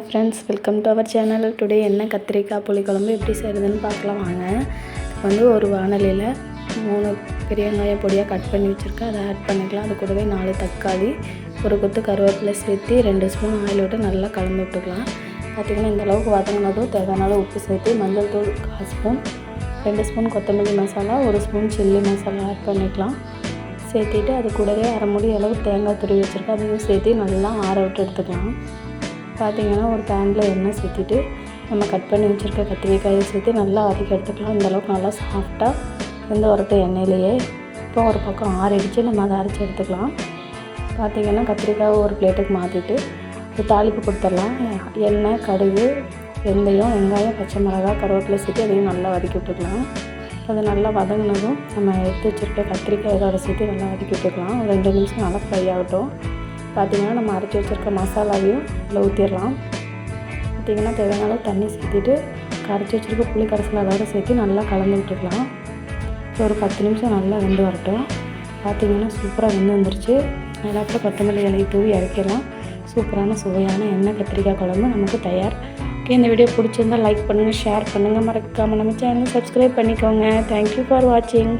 Friends, welcome to our channel. Today என்ன கத்திரிக்காய் புளிக்குழம்பு எப்படி செய்கிறதுன்னு பார்க்கலாம் வாங்க. ஒரு வானலியில் 3 பெரிய வெங்காயம் பொடியாக கட் பண்ணி வச்சுருக்கேன், அதை ஆட் பண்ணிக்கலாம். அது கூடவே 4 தக்காளி, ஒரு கொத்து கருவேப்பிலை சேர்த்து 2 ஸ்பூன் ஆயில் விட்டு நல்லா கலந்து விட்டுக்கலாம். பார்த்திங்கன்னா இந்த அளவுக்கு வதங்கினதும் தேவையான உப்பு சேர்த்து மஞ்சள் தூள் 1/4 ஸ்பூன், 2 ஸ்பூன் கொத்தமல்லி masala, 1 spoon chilli masala add பண்ணிக்கலாம். சேர்த்துட்டு அது கூடவே அரை மூடி அளவு தேங்காய் துருவி வச்சுருக்கேன், அதையும் சேர்த்து நல்லா ஆற விட்டு எடுத்துக்கலாம். பார்த்திங்கன்னா ஒரு பேனில் எண்ணெய் சேர்த்துட்டு நம்ம கட் பண்ணி வச்சுருக்க கத்திரிக்காயை சேர்த்து நல்லா வதக்கி எடுத்துக்கலாம். இந்தளவுக்கு நல்லா சாஃப்டாக வெந்து வரட்டும் எண்ணெயிலேயே. இப்போ ஒரு பக்கம் ஆறிடுச்சு, நம்ம அதை அரைச்சி எடுத்துக்கலாம். பார்த்திங்கன்னா கத்திரிக்காயை ஒரு பிளேட்டுக்கு மாற்றிட்டு ஒரு தாளிப்பு கொடுத்துடலாம். எண்ணெய், கடுகு, வெந்தயம், வெங்காயம், பச்சை மிளகாய், கருவேப்பிலை சேர்த்து அதையும் நல்லா வதக்கி விட்டுக்கலாம். அது நல்லா வதங்கினதும் நம்ம எடுத்து வச்சுருக்க கத்திரிக்காய் இதோட சேர்த்து நல்லா வதக்கி விட்டுக்கலாம். ஒரு 2 நிமிஷம் நல்லா ஃப்ரை ஆகட்டும். பார்த்திங்கன்னா நம்ம அரைச்சி வச்சுருக்க மசாலாவையும் இதில் ஊற்றிடலாம். பார்த்திங்கன்னா தேவையான அளவு தண்ணி சேர்த்துட்டு கரைச்சி வச்சுருக்க புளி கரைசல் அதோட சேர்த்து நல்லா கலந்து விட்டுக்கலாம். ஒரு 10 நிமிஷம் நல்லா வெந்து வரட்டும். பார்த்திங்கன்னா சூப்பராக வெந்து வந்துருச்சு. நேரத்தில் கொத்தமல்லி இலையை தூவி இறக்கிடலாம். சூப்பரான சுவையான எண்ணெய் கத்திரிக்காய் குழம்பு நமக்கு தயார். ஓகே, இந்த வீடியோ பிடிச்சிருந்தால் லைக் பண்ணுங்கள், ஷேர் பண்ணுங்கள், மறக்காமல் நம்ம சேனல் சப்ஸ்கிரைப் பண்ணிக்கோங்க. தேங்க்யூ ஃபார் வாட்சிங்.